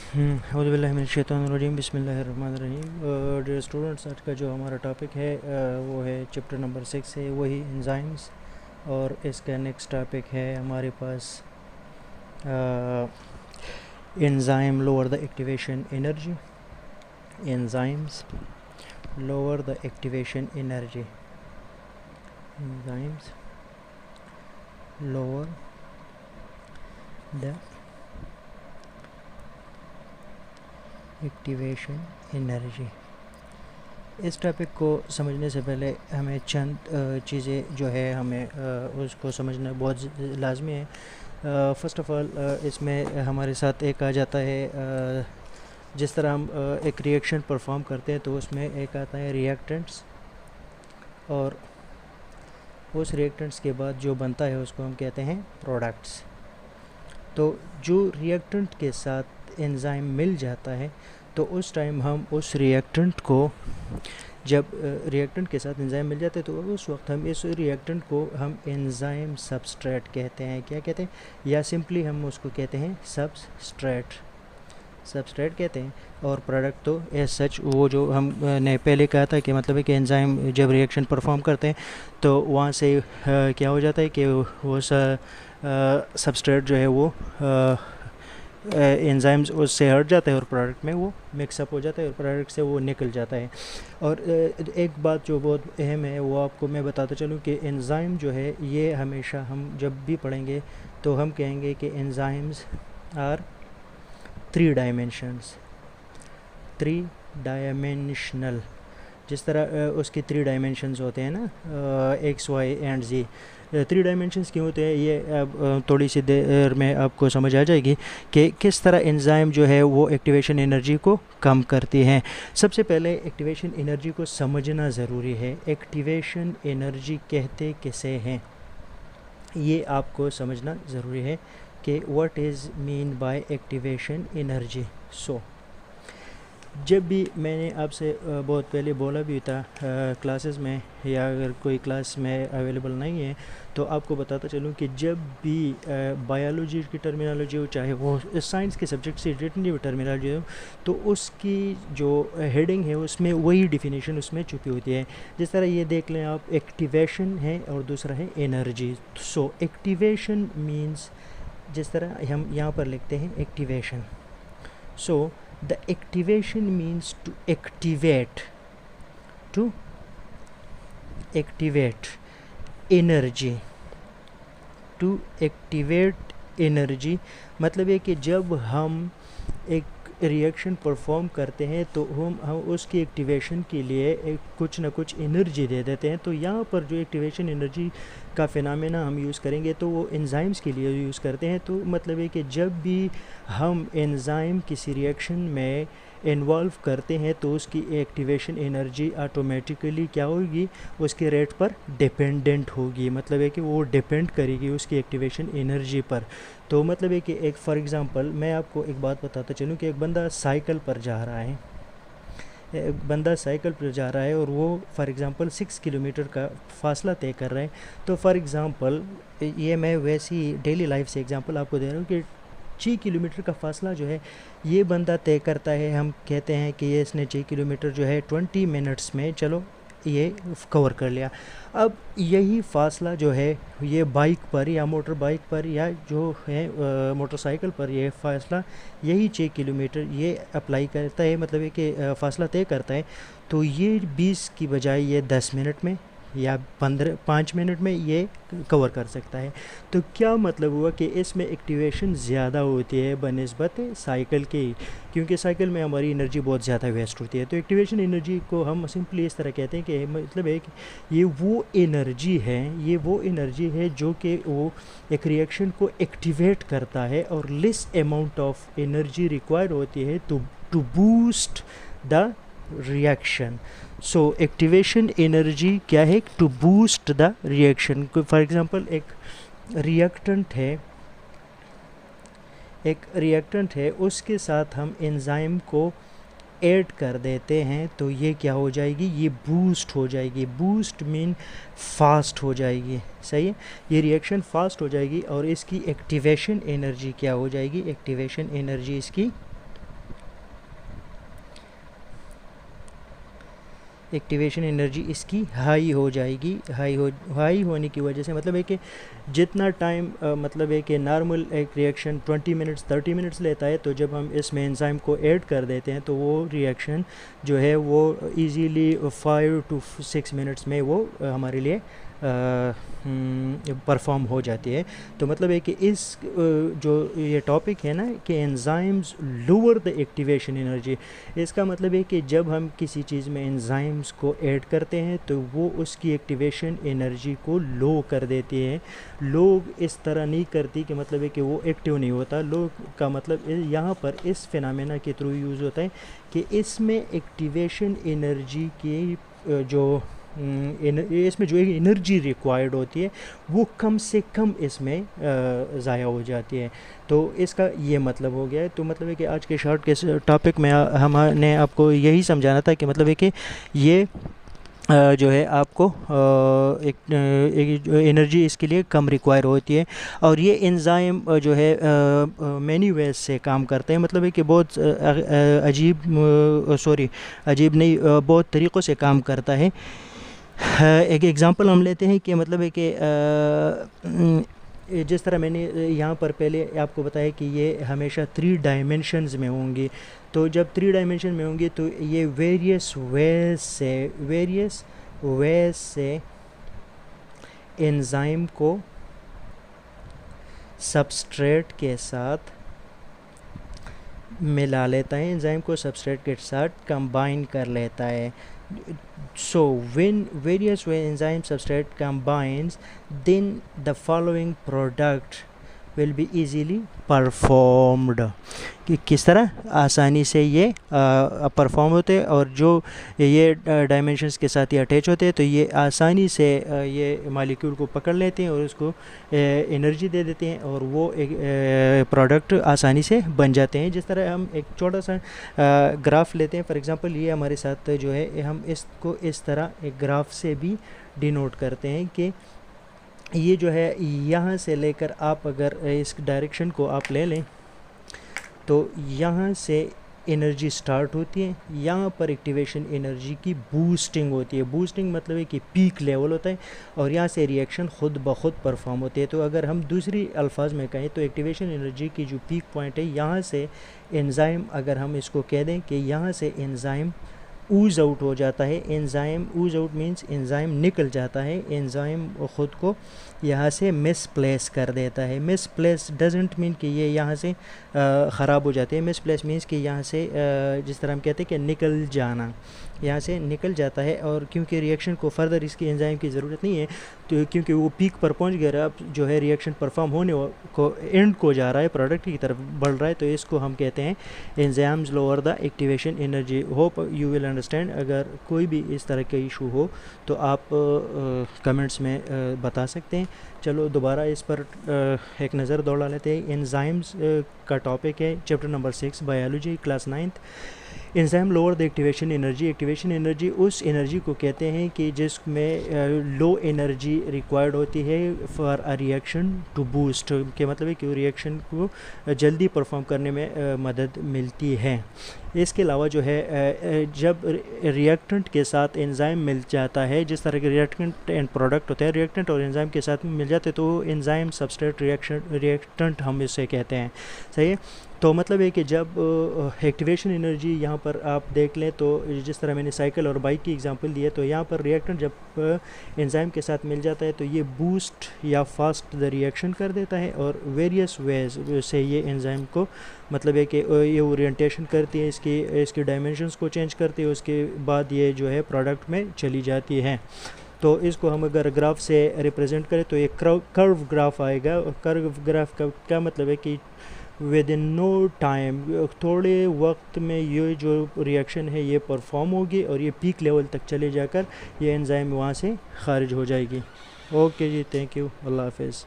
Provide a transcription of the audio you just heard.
औज़ुबिल्लाहिमिनश्शैतानिर्रजीम बिस्मिल्लाहिर्रहमानिर्रहीम। Dear students, आज का जो हमारा टॉपिक है वो है चैप्टर नंबर 6 है, वही एंजाइम्स। और इसका नेक्स्ट टॉपिक है हमारे पास enzyme lower the activation energy. Enzymes lower the activation energy. Enzymes lower the activation energy. इस टॉपिक को समझने से पहले हमें चंद चीज़ें जो है हमें उसको समझना बहुत लाजमी है। फ़र्स्ट ऑफ़ ऑल इसमें हमारे साथ एक आ जाता है, जिस तरह हम एक रिएक्शन परफॉर्म करते हैं तो उसमें एक आता है रिएक्टेंट्स, और उस रिएक्टेंट्स के बाद जो बनता है उसको हम कहते हैं प्रोडक्ट्स। तो जो रिएक्टेंट के साथ एंजाइम मिल जाता है तो उस टाइम हम उस रिएक्टेंट को, जब रिएक्टेंट के साथ एंजाइम मिल जाते हैं तो उस वक्त हम इस रिएक्टेंट को हम एंजाइम सबस्ट्रेट कहते हैं। क्या कहते हैं? या सिंपली हम उसको कहते हैं सबस्ट्रेट कहते हैं। और प्रोडक्ट तो एज सच वो जो हमने पहले कहा था कि मतलब है कि एंजाइम जब रिएक्शन परफॉर्म करते हैं तो वहाँ से क्या हो जाता है कि वो सबस्ट्रेट जो है वो एंजाइम्स उससे हट जाता है और प्रोडक्ट में वो मिक्सअप हो जाता है और प्रोडक्ट से वो निकल जाता है। और एक बात जो बहुत अहम है वो आपको मैं बताता चलूँ कि एंजाइम जो है ये हमेशा हम जब भी पढ़ेंगे तो हम कहेंगे कि एंजाइम्स आर थ्री डायमेंशनल। जिस तरह उसके थ्री डायमेंशंस होते हैं ना, X Y and Z. Three dimensions क्यों होते हैं ये अब थोड़ी सी देर में आपको समझ आ जाएगी कि किस तरह एंजाइम जो है वो एक्टिवेशन एनर्जी को कम करती हैं। सबसे पहले एक्टिवेशन एनर्जी को समझना ज़रूरी है। एक्टिवेशन एनर्जी कहते किसे हैं ये आपको समझना ज़रूरी है कि what is mean by activation energy. So जब भी मैंने आपसे बहुत पहले बोला भी था क्लासेस में, या अगर कोई क्लास में अवेलेबल नहीं है तो आपको बताता चलूँ कि जब भी बायोलॉजी की टर्मिनोलॉजी हो, चाहे वो साइंस के सब्जेक्ट से रिलेटेड टर्मिनोलॉजी हो, तो उसकी जो हेडिंग है उसमें वही डिफिनेशन उसमें छुपी होती है। जिस तरह ये देख लें आप, एक्टिवेशन है और दूसरा है एनर्जी। सो एक्टिवेशन मीन्स, जिस तरह हम यहाँ पर लिखते हैं activation, so the activation means to activate energy, to activate energy। मतलब है कि जब हम एक रिएक्शन परफॉर्म करते हैं तो हम उसकी एक्टिवेशन के लिए एक कुछ ना कुछ एनर्जी दे देते हैं। तो यहाँ पर जो एक्टिवेशन एनर्जी का फिनोमेना हम यूज़ करेंगे तो वो एंजाइम्स के लिए यूज़ करते हैं। तो मतलब है कि जब भी हम एंजाइम किसी रिएक्शन में इन्वॉल्व करते हैं तो उसकी एक्टिवेशन एनर्जी ऑटोमेटिकली क्या होगी, उसके रेट पर डिपेंडेंट होगी। मतलब है कि वो डिपेंड करेगी उसकी एक्टिवेशन एनर्जी पर। तो मतलब है कि एक फॉर एग्ज़ाम्पल मैं आपको एक बात बताता चलूँ कि एक बंदा साइकिल पर जा रहा है, और वो फॉर एग्ज़ाम्पल 6 किलोमीटर का फासला तय कर रहा है। तो फॉर एग्ज़ाम्पल ये मैं वैसी डेली लाइफ से एग्ज़ाम्पल आपको दे रहा हूँ कि 6 किलोमीटर का फासला जो है ये बंदा तय करता है। हम कहते हैं कि ये इसने 6 किलोमीटर जो है 20 मिनट्स में चलो ये कवर कर लिया। अब यही फासला जो है ये बाइक पर या मोटर बाइक पर या जो है मोटरसाइकिल पर, ये फासला यही 6 किलोमीटर ये अप्लाई करता है, मतलब है कि फासला तय करता है। तो ये 20 की बजाय ये 10 मिनट में या 5 मिनट में ये कवर कर सकता है। तो क्या मतलब हुआ कि इसमें एक्टिवेशन ज़्यादा होती है बनिस्बत साइकिल की, क्योंकि साइकिल में हमारी एनर्जी बहुत ज़्यादा वेस्ट होती है। तो एक्टिवेशन एनर्जी को हम सिंपली इस तरह कहते हैं कि मतलब है कि ये वो एनर्जी है जो कि वो एक रिएक्शन को एक्टिवेट करता है, और less amount of energy require होती है to boost the reaction. So activation energy क्या है? To boost the reaction. For example एक रिएक्टेंट है, उसके साथ हम एंजाइम को ऐड कर देते हैं तो ये क्या हो जाएगी, ये बूस्ट हो जाएगी। बूस्ट मीन फास्ट हो जाएगी, सही है। ये रिएक्शन फास्ट हो जाएगी और इसकी एक्टिवेशन एनर्जी क्या हो जाएगी, एक्टिवेशन एनर्जी इसकी एक्टिवेशन एनर्जी इसकी हाई हो जाएगी। हाई होने की वजह से मतलब है कि जितना टाइम मतलब है कि नॉर्मल एक रिएक्शन 20 मिनट्स 30 मिनट्स लेता है, तो जब हम इसमें एंजाइम को ऐड कर देते हैं तो वो रिएक्शन जो है वो इजीली 5 to 6 मिनट्स में वो हमारे लिए परफॉर्म हो जाती है। तो मतलब है कि इस जो ये टॉपिक है ना कि enzymes lower the activation energy, इसका मतलब है कि जब हम किसी चीज़ में एंजाइम्स को ऐड करते हैं तो वो उसकी एक्टिवेशन एनर्जी को लो कर देती है। लोग इस तरह नहीं करती कि मतलब है कि वो एक्टिव नहीं होता। लोग का मतलब यहाँ पर इस फिनोमेना के थ्रू यूज़ होता है कि इसमें एक्टिवेशन एनर्जी की जो इसमें जो एनर्जी रिक्वायर्ड होती है वो कम से कम इसमें ज़ाया हो जाती है। तो इसका ये मतलब हो गया है। तो मतलब है कि आज के शॉर्ट के टॉपिक में हमने आपको यही समझाना था कि मतलब है कि ये जो है आपको एक एनर्जी इसके लिए कम रिक्वायर होती है। और ये एंजाइम जो है मैनी वेज से काम करते हैं। मतलब है कि बहुत अजीब नहीं, बहुत तरीक़ों से काम करता है। एक एग्ज़ाम्पल हम लेते हैं कि मतलब है कि जिस तरह मैंने यहाँ पर पहले आपको बताया कि ये हमेशा 3 डायमेंशंस में होंगी। तो जब 3 डायमेंशन में होंगी तो ये वेरियस वेज से एंजाइम को सबस्ट्रेट के साथ मिला लेता है, एंजाइम को सबस्ट्रेट के साथ कंबाइन कर लेता है। So when various way enzyme substrate combines, then the following product will be easily performed। कि किस तरह आसानी से ये परफॉर्म होते हैं, और जो ये डायमेंशंस के साथ ये अटैच होते हैं तो ये आसानी से ये मॉलिक्यूल को पकड़ लेते हैं और उसको एनर्जी दे देते हैं और वो एक प्रोडक्ट आसानी से बन जाते हैं। जिस तरह हम एक छोटा सा ग्राफ लेते हैं, फॉर एग्जांपल ये हमारे साथ जो है हम इसको इस तरह एक ग्राफ से भी डिनोट करते हैं कि ये जो है यहाँ से लेकर आप अगर इस डायरेक्शन को आप ले लें तो यहाँ से एनर्जी स्टार्ट होती है, यहाँ पर एक्टिवेशन एनर्जी की बूस्टिंग होती है। बूस्टिंग मतलब है कि पीक लेवल होता है और यहाँ से रिएक्शन खुद ब खुद परफॉर्म होती है। तो अगर हम दूसरी अल्फाज में कहें तो एक्टिवेशन एनर्जी की जो पीक पॉइंट है, यहाँ से एंजाइम, अगर हम इसको कह दें कि यहाँ से एंजाइम ऊज आउट हो जाता है। एंजाइम ऊज आउट मीन्स एंजाइम निकल जाता है, एंजाइम ख़ुद को यहाँ से मिसप्लेस कर देता है। मिसप्लेस डजेंट मीन कि ये यहाँ से ख़राब हो जाते हैं। मिसप्लेस मीन्स कि यहाँ से जिस तरह हम कहते हैं कि निकल जाना, यहाँ से निकल जाता है। और क्योंकि रिएक्शन को फर्दर इसकी एंजाइम की ज़रूरत नहीं है, तो क्योंकि वो पीक पर पहुँच गया, अब जो है रिएक्शन परफॉर्म होने को एंड को जा रहा है, प्रोडक्ट की तरफ बढ़ रहा है, तो इसको हम कहते हैं enzymes lower the activation energy. Hope you will understand. अगर कोई भी इस तरह का इशू हो तो आप कमेंट्स में बता सकते हैं। चलो दोबारा इस पर एक नज़र दौड़ा लेते हैं। एंजाइम्स का टॉपिक है chapter number 6 biology class 9th। Enzyme lower the activation energy. Activation energy उस एनर्जी को कहते हैं कि जिसमें लो एनर्जी रिक्वायर्ड होती है for a reaction to boost, के मतलब है कि रिएक्शन को जल्दी परफॉर्म करने में मदद मिलती है। इसके अलावा जो है जब रिएक्टेंट के साथ एंजाइम मिल जाता है, जिस तरह के रिएक्टेंट एंड प्रोडक्ट होते हैं, रिएक्टेंट और एंजाइम के साथ मिल जाते हैं तो एंजाइम सबस्ट्रेट रिएक्टेंट हम इसे कहते हैं। सही है। तो मतलब है कि जब एक्टिवेशन एनर्जी यहाँ पर आप देख लें तो जिस तरह मैंने साइकिल और बाइक की एग्जांपल दी है, तो यहाँ पर रिएक्टेंट जब एंजाइम के साथ मिल जाता है तो ये बूस्ट या फास्ट द रिएक्शन कर देता है और वेरियस वेज से ये एंजाइम को मतलब है कि ये ओरिएंटेशन करती है, इसकी डायमेंशंस को चेंज करती है, उसके बाद ये जो है प्रोडक्ट में चली जाती है। तो इसको हम अगर ग्राफ से रिप्रेजेंट करें तो एक कर्व ग्राफ आएगा। कर्व ग्राफ का क्या मतलब है कि विद इन नो टाइम, थोड़े वक्त में ये जो रिएक्शन है ये परफॉर्म होगी और ये पीक लेवल तक चले जाकर ये एंजाइम वहाँ से खारिज हो जाएगी। ओके जी, थैंक यू, अल्लाह हाफिज़।